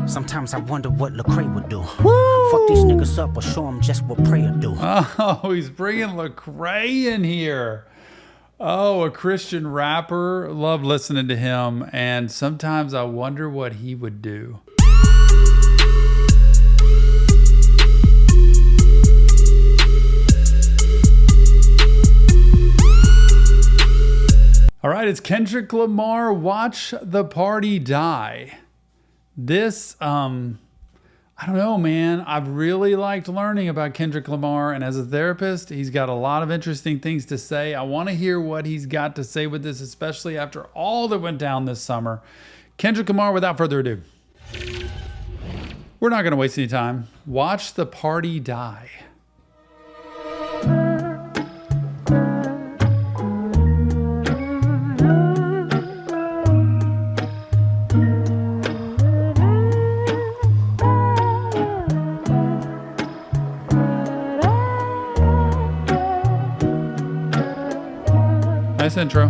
Sometimes I wonder what Lecrae would do. Woo! Fuck these niggas up or show them just what prayer do. Oh, he's bringing Lecrae in here. Oh, a Christian rapper. Love listening to him. And sometimes I wonder what he would do. All right, it's Kendrick Lamar, Watch the Party Die. This, I don't know, man. I've really liked learning about Kendrick Lamar, and as a therapist, he's got a lot of interesting things to say. I want to hear what he's got to say with this, especially after all that went down this summer. Kendrick Lamar, without further ado. We're not going to waste any time. Watch the Party Die. Nice intro.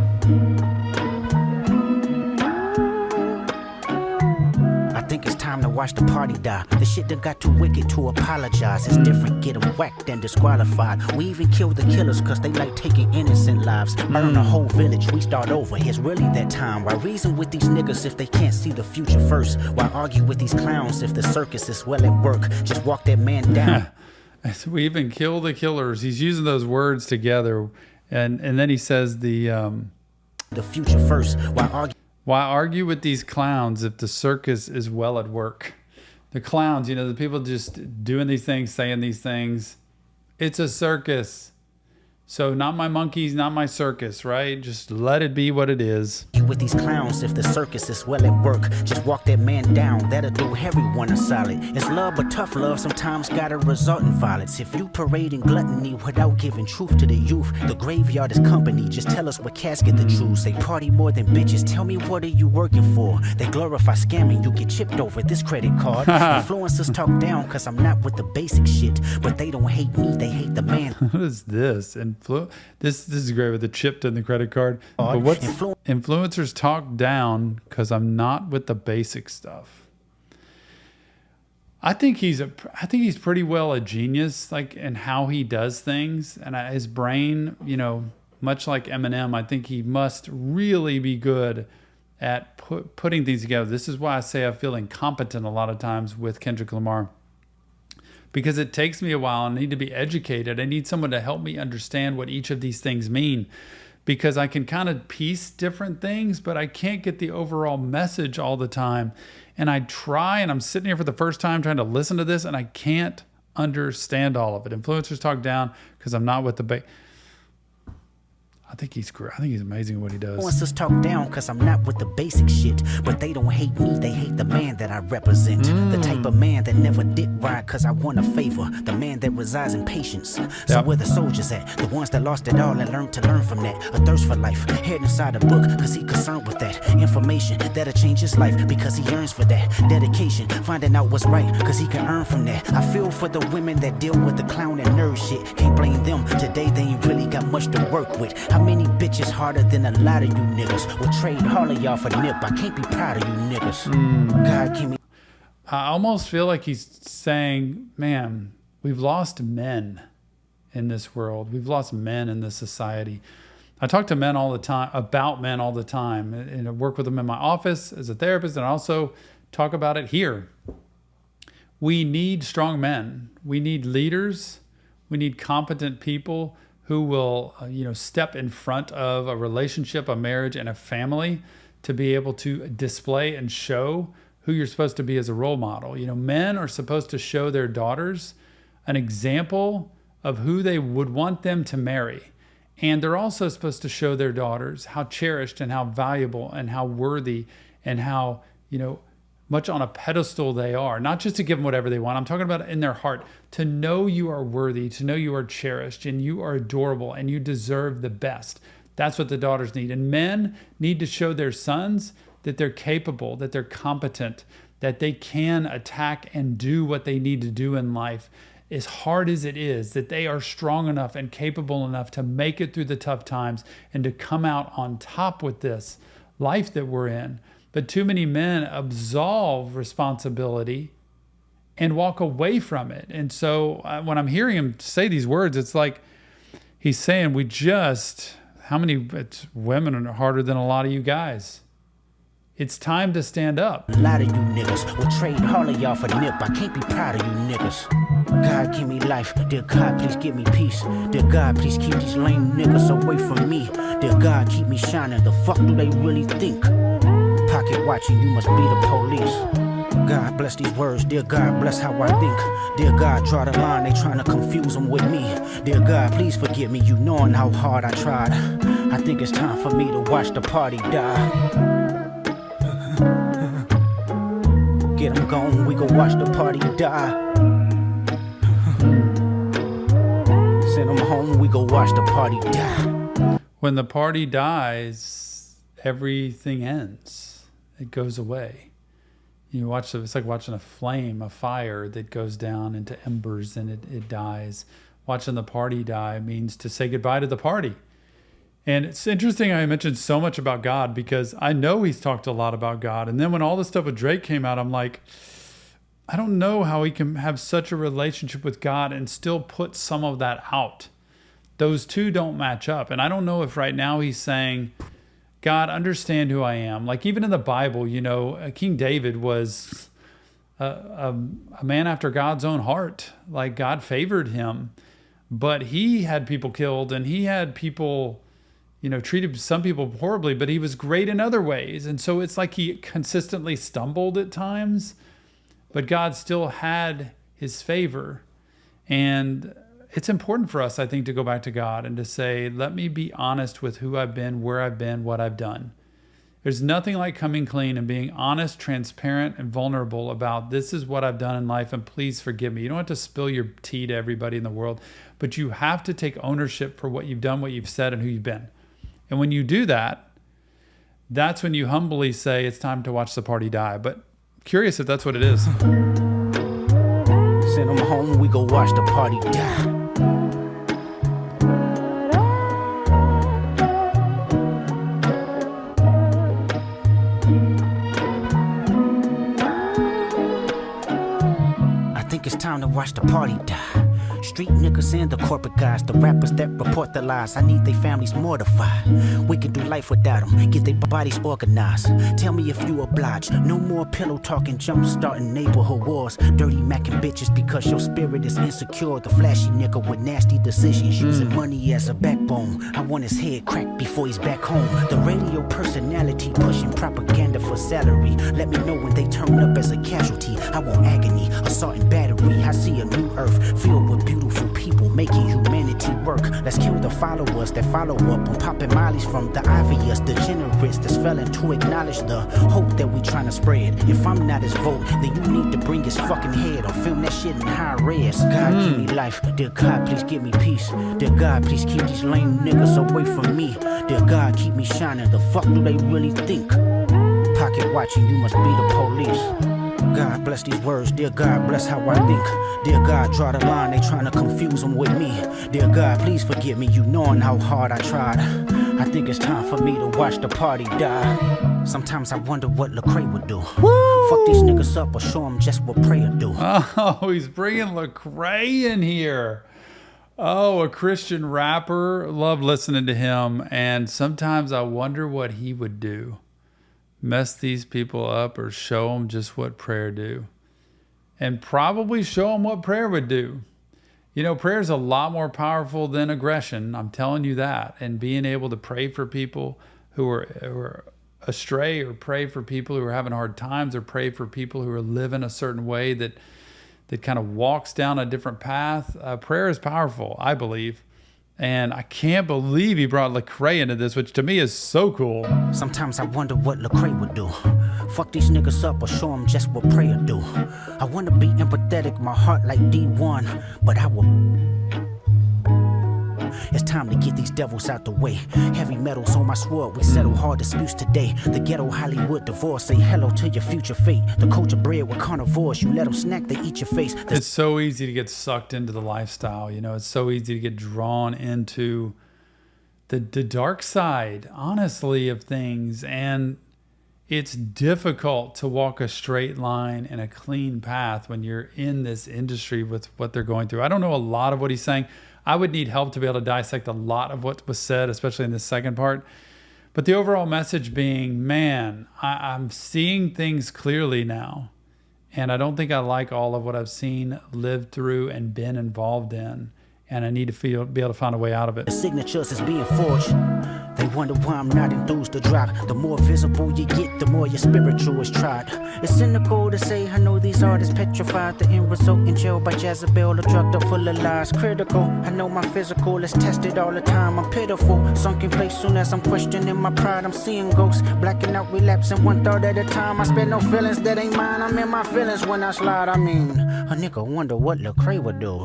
I think it's time to watch the party die. The shit that got too wicked to apologize. It's different, get them whacked and disqualified. We even kill the killers cause they like taking innocent lives. Burn a whole village, we start over. It's really that time. Why reason with these niggas if they can't see the future first? Why argue with these clowns if the circus is well at work? Just walk that man down. We even kill the killers. He's using those words together. And then he says the future first. Why argue with these clowns if the circus is well at work? The clowns, the people just doing these things, saying these things. It's a circus. So not my monkeys, not my circus, right? Just let it be what it is. With these clowns, if the circus is well at work, just walk that man down. That'll do everyone a solid. It's love, but tough love sometimes gotta result in violence. If you parading gluttony without giving truth to the youth, the graveyard is company. Just tell us what casket to choose. They party more than bitches. Tell me what are you working for? They glorify scamming. You get chipped over this credit card. Influencers talk down cause I'm not with the basic shit. But they don't hate me, they hate the man. What is this? This is great with the chipped in the credred card. But what's influencers talk down because I'm not with the basic stuff? I think he's pretty well a genius, like in how he does things, and his brain, much like Eminem, I think he must really be good at putting things together. This is why I say I feel incompetent a lot of times with Kendrick Lamar. Because it takes me a while. I need to be educated. I need someone to help me understand what each of these things mean. Because I can kind of piece different things, but I can't get the overall message all the time. And I try, and I'm sitting here for the first time trying to listen to this, and I can't understand all of it. Influencers talk down because I'm not with the I think he's great. I think he's amazing at what he does. Influencers talk down cause I'm not with the basic shit. But they don't hate me, they hate the man that I represent. The type of man that never did right cause I want a favor. The man that resides in patience. So where the soldiers at? The ones that lost it all and learned to learn from that. A thirst for life, head inside a book cause he concerned with that. Information that'll change his life because he yearns for that. Dedication, finding out what's right cause he can earn from that. I feel for the women that deal with the clown and nerd shit. Can't blame them, today they ain't really got much to work with. How many bitches harder than a lot of you niggas? Will trade all of y'all for nip. I can't be proud of you niggas. God, give me. I almost feel like he's saying, man, we've lost men in this world. We've lost men in this society. I talk to men all the time, about men all the time, and I work with them in my office as a therapist, and I also talk about it here. We need strong men. We need leaders. We need competent people who will, step in front of a relationship, a marriage, and a family to be able to display and show who you're supposed to be as a role model. Men are supposed to show their daughters an example of who they would want them to marry. And they're also supposed to show their daughters how cherished and how valuable and how worthy and how, much on a pedestal they are. Not just to give them whatever they want. I'm talking about in their heart. To know you are worthy, to know you are cherished, and you are adorable, and you deserve the best. That's what the daughters need. And men need to show their sons that they're capable, that they're competent, that they can attack and do what they need to do in life. As hard as it is, that they are strong enough and capable enough to make it through the tough times and to come out on top with this life that we're in. But too many men absolve responsibility and walk away from it. And so when I'm hearing him say these words, it's like he's saying women are harder than a lot of you guys. It's time to stand up. A lot of you niggas will trade all of y'all for nip. I can't be proud of you niggas. God, give me life. Dear God, please give me peace. Dear God, please keep these lame niggas away from me. Dear God, keep me shining. The fuck do they really think? Pocket watching, you must be the police. God bless these words. Dear God, bless how I think. Dear God, draw the line. They trying to confuse them with me. Dear God, please forgive me. You knowing how hard I tried. I think it's time for me to watch the party die. Get them gone, we go watch the party die. Send them home, we go watch the party die. When the party dies, everything ends. It goes away. You watch it's like watching a fire that goes down into embers and it dies. Watching the party die means to say goodbye to the party. And it's interesting I mentioned so much about God because I know he's talked a lot about God. And then when all this stuff with Drake came out, I'm like, I don't know how he can have such a relationship with God and still put some of that out. Those two don't match up. And I don't know if right now he's saying, God, understand who I am. Like even in the Bible, King David was a man after God's own heart. Like God favored him, but he had people killed and he had people treated some people horribly, but he was great in other ways. And so it's like he consistently stumbled at times, but God still had his favor. And it's important for us, I think, to go back to God and to say, let me be honest with who I've been, where I've been, what I've done. There's nothing like coming clean and being honest, transparent, and vulnerable about this is what I've done in life, and please forgive me. You don't have to spill your tea to everybody in the world, but you have to take ownership for what you've done, what you've said, and who you've been. And when you do that, that's when you humbly say it's time to watch the party die. But curious if that's what it is. Send them home, we go watch the party die. I think it's time to watch the party die. Street niggas and the corporate guys, the rappers that report the lies. I need their families mortified. We can do life without them, get their bodies organized. Tell me if you oblige. No more pillow talking, jump starting neighborhood wars. Dirty macking bitches because your spirit is insecure. The flashy nigga with nasty decisions, using money as a backbone. I want his head cracked before he's back home. The radio personality pushing propaganda for salary. Let me know when they turn up as a casualty. I want agony, assault and battery. I see a new earth filled with beautiful people making humanity work. Let's kill the followers that follow up on popping mollies from the obvious degenerates that's failing to acknowledge the hope that we trying to spread. If I'm not his vote, then you need to bring his fucking head or film that shit in high res. God, give me life. Dear God, please give me peace. Dear God, please keep these lame niggas away from me. Dear God, keep me shining. The fuck do they really think? Pocket watching, you must be the police. God bless these words. Dear God, bless how I think. Dear God, draw the line. They trying to confuse them with me. Dear God, please forgive me. You knowing how hard I tried. I think it's time for me to watch the party die. Sometimes I wonder what Lecrae would do. Woo! Fuck these niggas up or show them just what prayer do. Oh, he's bringing Lecrae in here. Oh, a Christian rapper. Love listening to him. And sometimes I wonder what he would do. Mess these people up or show them just what prayer do. And probably show them what prayer would do. Prayer is a lot more powerful than aggression. I'm telling you that. And being able to pray for people who are astray, or pray for people who are having hard times, or pray for people who are living a certain way that kind of walks down a different path. Prayer is powerful, I believe. And I can't believe he brought Lecrae into this, which to me is so cool. Sometimes I wonder what Lecrae would do. Fuck these niggas up or show them just what prayer do. I wanna be empathetic, my heart like D1, but I will. It's time to get these devils out the way. Heavy metals on my sword, we settle hard disputes today. The ghetto Hollywood divorce, say hello to your future fate. The culture bred with carnivores, you let them snack, they eat your face. It's so easy to get sucked into the lifestyle, it's so easy to get drawn into the dark side, honestly, of things. And it's difficult to walk a straight line and a clean path when you're in this industry with what they're going through. I don't know a lot of what he's saying. I would need help to be able to dissect a lot of what was said, especially in this second part. But the overall message being, man, I'm seeing things clearly now. And I don't think I like all of what I've seen, lived through, and been involved in. And I need to be able to find a way out of it. The signatures is being forged. They wonder why I'm not enthused to drop. The more visible you get, the more your spiritual is tried. It's cynical to say I know these artists petrified. The end result in jail by Jezebel, a drugged up full of lies. Critical, I know my physical is tested all the time. I'm pitiful, sunk in place soon as I'm questioning my pride. I'm seeing ghosts, blacking out, relapsing one thought at a time. I spend no feelings that ain't mine. I'm in my feelings when I slide. I mean, a nigga wonder what Lecrae would do.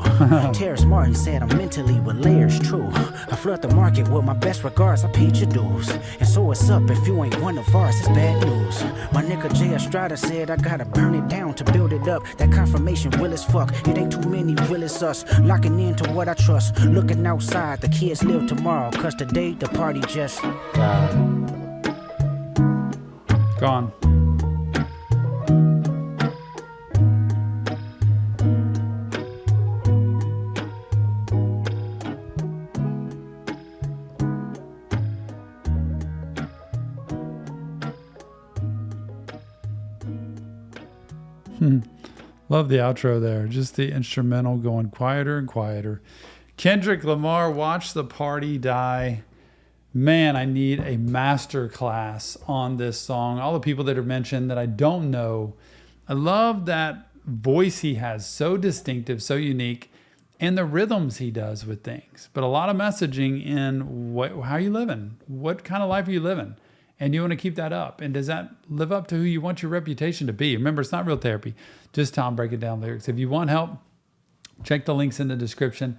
Terrence Martin said I'm mentally with layers, true. I flood the market with my best regards. I paid your dues, and so it's up if you ain't one of ours. It's bad news. My nigga Jay Estrada said I gotta burn it down to build it up. That confirmation real as fuck. It ain't too many real as us. Locking into what I trust. Looking outside, the kids live tomorrow. Cause today the party just Gone. Love the outro there. Just the instrumental going quieter and quieter. Kendrick Lamar, Watch the Party Die. Man, I need a master class on this song. All the people that are mentioned that I don't know. I love that voice he has. So distinctive, so unique. And the rhythms he does with things. But a lot of messaging in how are you living? What kind of life are you living? And you want to keep that up. And does that live up to who you want your reputation to be? Remember, it's not real therapy. Just Tom breaking down lyrics. If you want help, check the links in the description.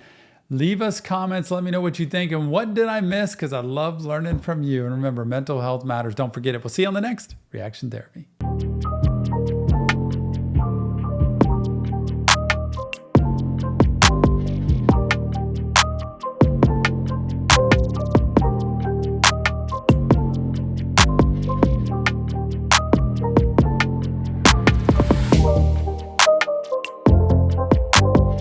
Leave us comments. Let me know what you think. And what did I miss? Because I love learning from you. And remember, mental health matters. Don't forget it. We'll see you on the next Reaction Therapy.